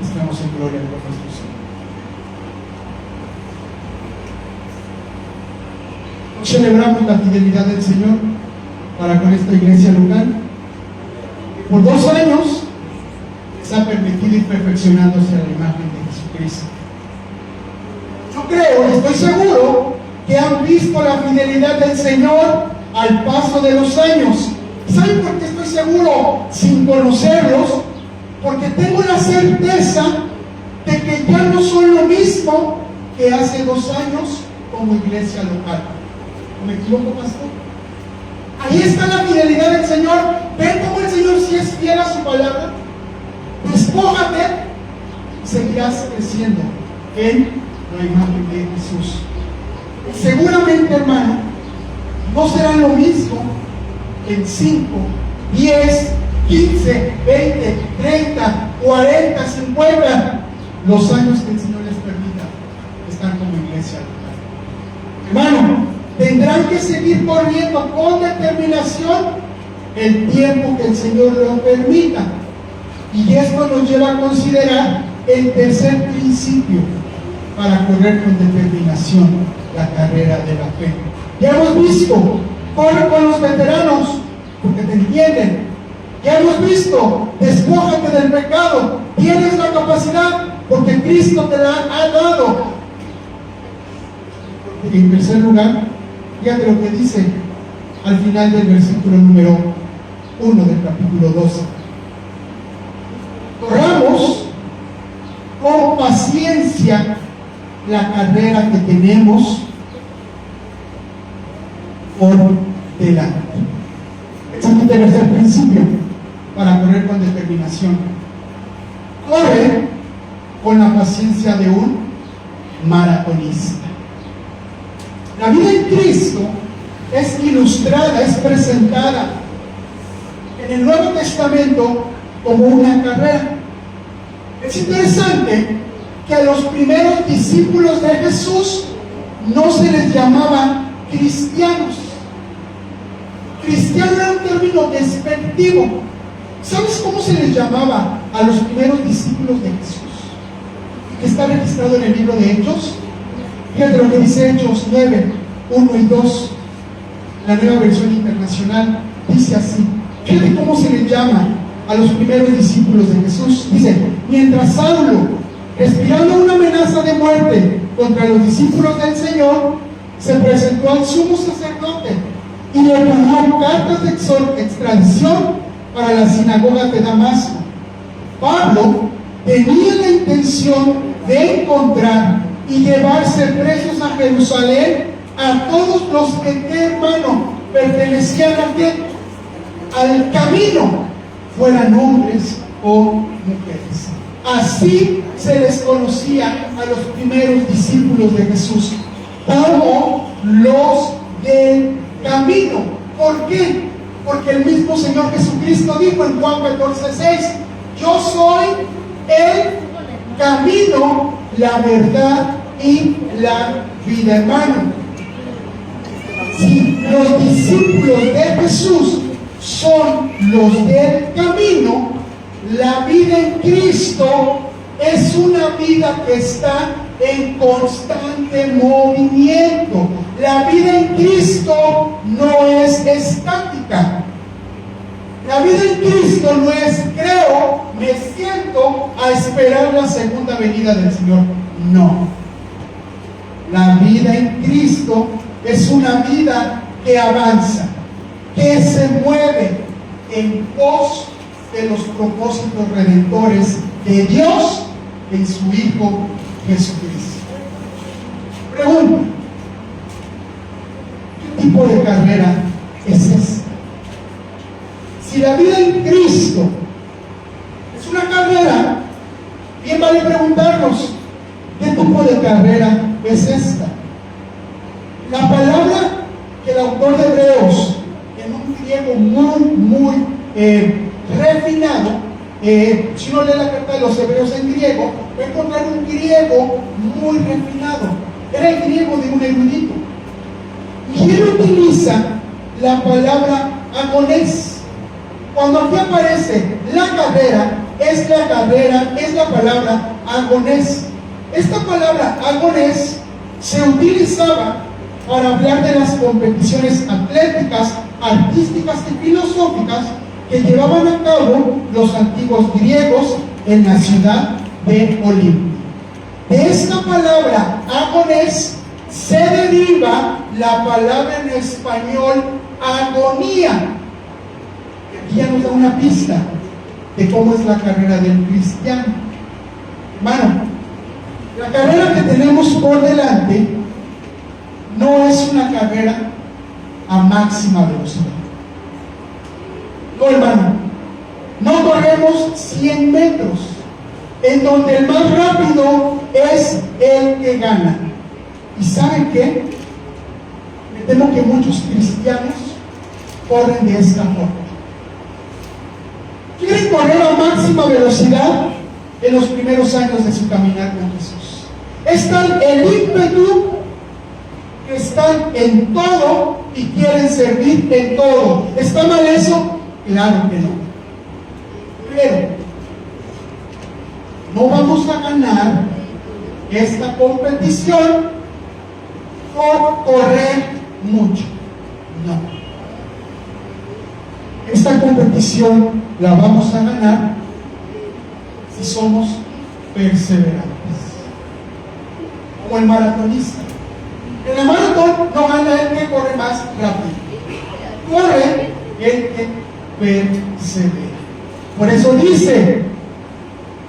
estemos en gloria con nuestro Señor. Celebramos la fidelidad del Señor para con esta iglesia local. Por 2 años les ha permitido ir perfeccionándose a la imagen de Jesucristo. Yo creo, estoy seguro, que han visto la fidelidad del Señor al paso de los años. ¿Saben por qué estoy seguro? Sin conocerlos, porque tengo la certeza de que ya no son lo mismo que hace 2 años como iglesia local. ¿Me equivoco, pastor? Ahí está la fidelidad del Señor. ¿Ven cómo el Señor sí es fiel a su palabra? Despójate y seguirás creciendo en la imagen de Jesús. Seguramente, hermano, no será lo mismo en 5, 10, 15, 20, 30, 40, 50 los años que el Señor les permita estar como iglesia local. Hermano, tendrán que seguir corriendo con determinación el tiempo que el Señor lo permita. Y esto nos lleva a considerar el tercer principio para correr con determinación la carrera de la fe. Ya hemos visto, corre con los veteranos, porque te entienden. Ya hemos visto, despójate del pecado, tienes la capacidad, porque Cristo te la ha dado. Y en tercer lugar, fíjate lo que dice al final del versículo número 1 del capítulo 12. Corramos con paciencia la carrera que tenemos por delante. Este es el tercer principio para correr con determinación. Corre con la paciencia de un maratonista. La vida en Cristo es ilustrada, es presentada en el Nuevo Testamento como una carrera. Es interesante que a los primeros discípulos de Jesús no se les llamaba cristianos. Cristiano era un término despectivo. ¿Sabes cómo se les llamaba a los primeros discípulos de Jesús? que está registrado en el libro de Hechos. Fíjate lo que dice Hechos 9, 1 y 2, la Nueva Versión Internacional, dice así. Fíjate cómo se le llama a los primeros discípulos de Jesús. Dice: mientras Saulo, respirando una amenaza de muerte contra los discípulos del Señor, se presentó al sumo sacerdote y le pidió cartas de extradición para la sinagoga de Damasco. Pablo tenía la intención de encontrar y llevarse presos a Jerusalén a todos los que, hermano, pertenecían al camino, fueran hombres o mujeres. Así se les conocía a los primeros discípulos de Jesús, como los del camino. ¿Por qué? Porque el mismo Señor Jesucristo dijo en Juan 14:6: yo soy el camino, la verdad y la vida. Hermano, si los discípulos de Jesús son los del camino, la vida en Cristo es una vida que está en constante movimiento. La vida en Cristo no es estática. La vida en Cristo no es: creo, me siento a esperar la segunda venida del Señor. No. La vida en Cristo es una vida que avanza, que se mueve en pos de los propósitos redentores de Dios en su Hijo Jesucristo. Pregunta: ¿qué tipo de carrera es esta? Si la vida en Cristo es una carrera, bien vale preguntarnos: ¿qué tipo de carrera es esta? La palabra que el autor de Hebreos, en un griego muy refinado, si uno lee la carta de los Hebreos en griego, va a encontrar un griego muy refinado. Era el griego de un erudito. Y él utiliza la palabra agonés. Cuando aquí aparece la carrera, es la palabra agonés. Esta palabra agonés se utilizaba para hablar de las competiciones atléticas, artísticas y filosóficas que llevaban a cabo los antiguos griegos en la ciudad de Olimpia. De esta palabra agonés se deriva la palabra en español agonía. Aquí ya nos da una pista de cómo es la carrera del cristiano. Hermano, la carrera que tenemos por delante no es una carrera a máxima velocidad. No, hermano, no corremos 100 metros, en donde el más rápido es el que gana. ¿Y saben qué? Me temo que muchos cristianos corren de esta forma. Quieren correr a máxima velocidad en los primeros años de su caminar con Jesús. Están el ímpetu, están en todo y quieren servir en todo. ¿Está mal eso? Claro que no. Pero no vamos a ganar esta competición por correr mucho. No. Esta competición la vamos a ganar si somos perseverantes. Como el maratonista. En la maratón no gana el que corre más rápido, corre el que persevera. Por eso dice: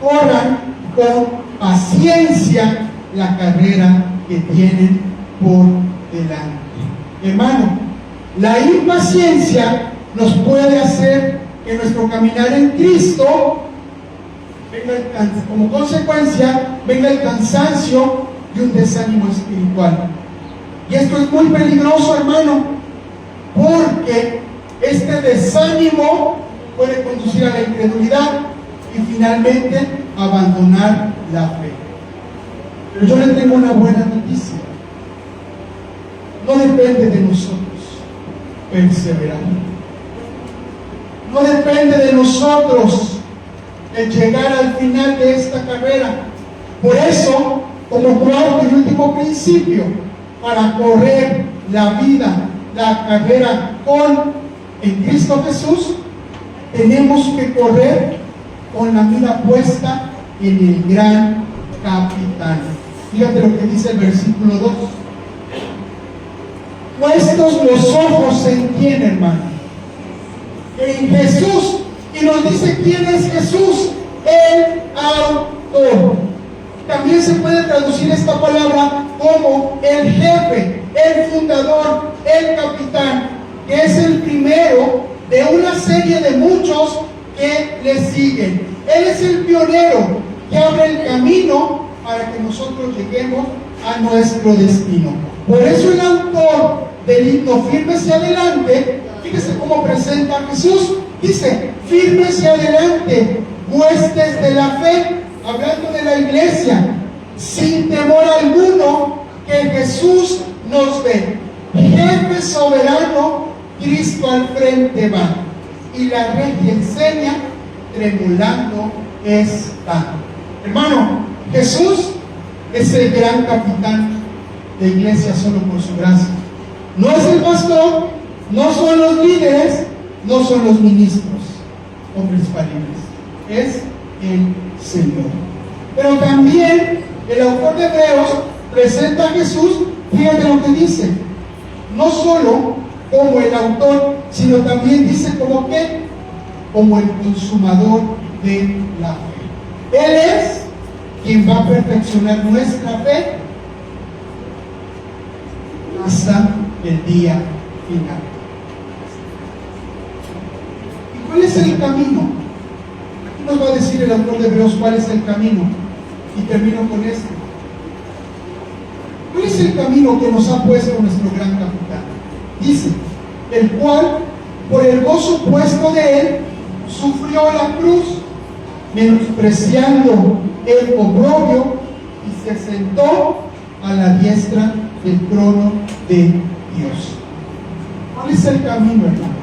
corran con paciencia la carrera que tienen por delante. Hermano, la impaciencia nos puede hacer que nuestro caminar en Cristo como consecuencia venga el cansancio y un desánimo espiritual. Y esto es muy peligroso, hermano, porque este desánimo puede conducir a la incredulidad y finalmente abandonar la fe. Pero yo le tengo una buena noticia: no depende de nosotros perseverar. No depende de nosotros el llegar al final de esta carrera. Por eso, como cuarto y último principio, para correr la vida, la carrera en Cristo Jesús, tenemos que correr con la mira puesta en el gran capitán. Fíjate lo que dice el versículo 2. Puestos los ojos en quién, hermano, en Jesús. Y nos dice quién es Jesús, el autor. También se puede traducir esta palabra como el jefe, el fundador, el capitán, que es el primero de una serie de muchos que le siguen. Él es el pionero que abre el camino para que nosotros lleguemos a nuestro destino. Por eso el autor del himno Firmes y Adelante, fíjese cómo presenta a Jesús. Dice, firmes y adelante, huestes de la fe, hablando de la iglesia, sin temor alguno, que Jesús nos ve. Jefe soberano, Cristo al frente va, y la regia enseña, tremulando está. Hermano, Jesús es el gran capitán de iglesia solo por su gracia. No es el pastor, no son los líderes, no son los ministros, hombres falibles, es el Señor. Pero también el autor de Hebreos presenta a Jesús, fíjate lo que dice, no solo como el autor, sino también dice como que, como el consumador de la fe. Él es quien va a perfeccionar nuestra fe hasta el día final. ¿Y cuál es el camino? Aquí nos va a decir el autor de Hebreos cuál es el camino. Y termino con esto. ¿Cuál es el camino que nos ha puesto nuestro gran capitán? Dice, el cual, por el gozo puesto de él, sufrió la cruz, menospreciando el oprobio, y se sentó a la diestra del trono de Dios. ¿Cuál es el camino, hermano?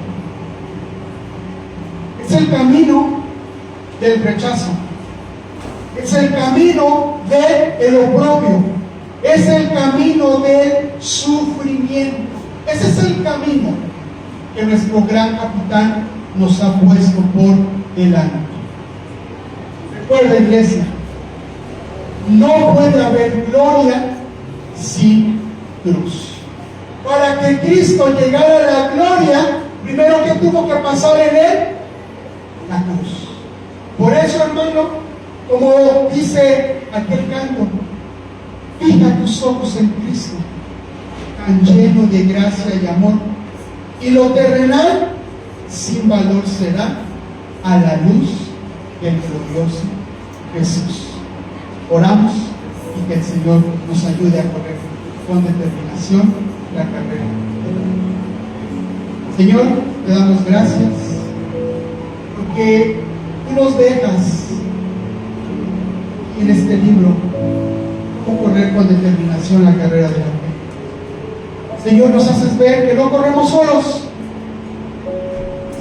Es el camino del rechazo, es el camino del oprobio, es el camino del sufrimiento. Ese es el camino que nuestro gran capitán nos ha puesto por delante. Recuerda, iglesia, no puede haber gloria sin cruz. Para que Cristo llegara a la gloria, primero que tuvo que pasar en él, la cruz. Por eso, hermano, como dice aquel canto, fija tus ojos en Cristo, tan lleno de gracia y amor, y lo terrenal sin valor será a la luz del glorioso Jesús. Oramos y que el Señor nos ayude a correr con determinación la carrera. Señor, te damos gracias porque tú nos dejas en este libro cómo correr con determinación la carrera de la fe. Señor, nos haces ver que no corremos solos.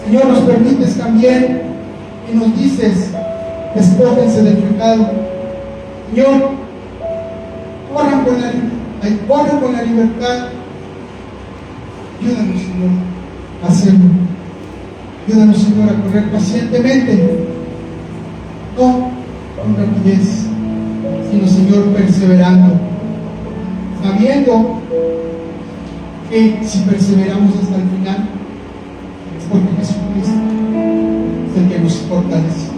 Señor, nos permites también y nos dices, despójense del pecado. Señor, corran con la libertad. Ayúdanos, Señor, a hacerlo. Ayúdanos, Señor, a correr pacientemente, no con rapidez, sino, Señor, perseverando, sabiendo que si perseveramos hasta el final, es porque Jesucristo es el que nos fortalece,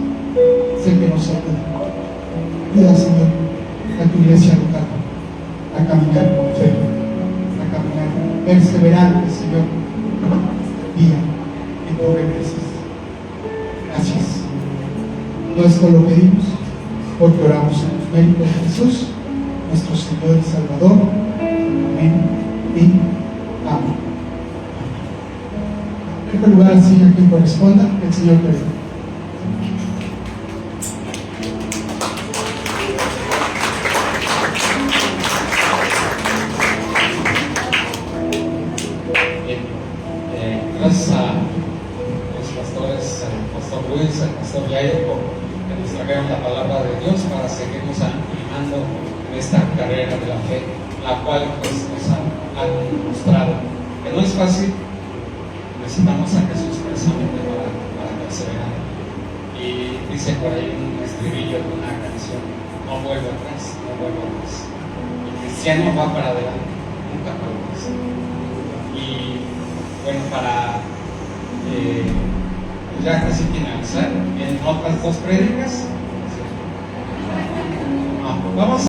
es el que nos ayuda. Ayuda, Señor, a tu iglesia local a caminar con fe, a caminar perseverante, Señor, día en tu regreso. Gracias. Todo esto lo pedimos porque oramos en los méritos de Jesús, nuestro Señor y Salvador. Amén y amén. En primer lugar, así a quien corresponda, el Señor te bendiga. Gracias a los pastores, al pastor Luis, al pastor Jair, por que nos trajeron la palabra de Dios para seguirnos animando fe, la cual pues, nos han mostrado que no es fácil. Necesitamos a Jesús precisamente para perseverar. Y dice por ahí un estribillo de una canción: no vuelvo atrás, no vuelvo atrás. El cristiano va para adelante, nunca para atrás. Y bueno, para ya casi finalizar, en otras dos prédicas, vamos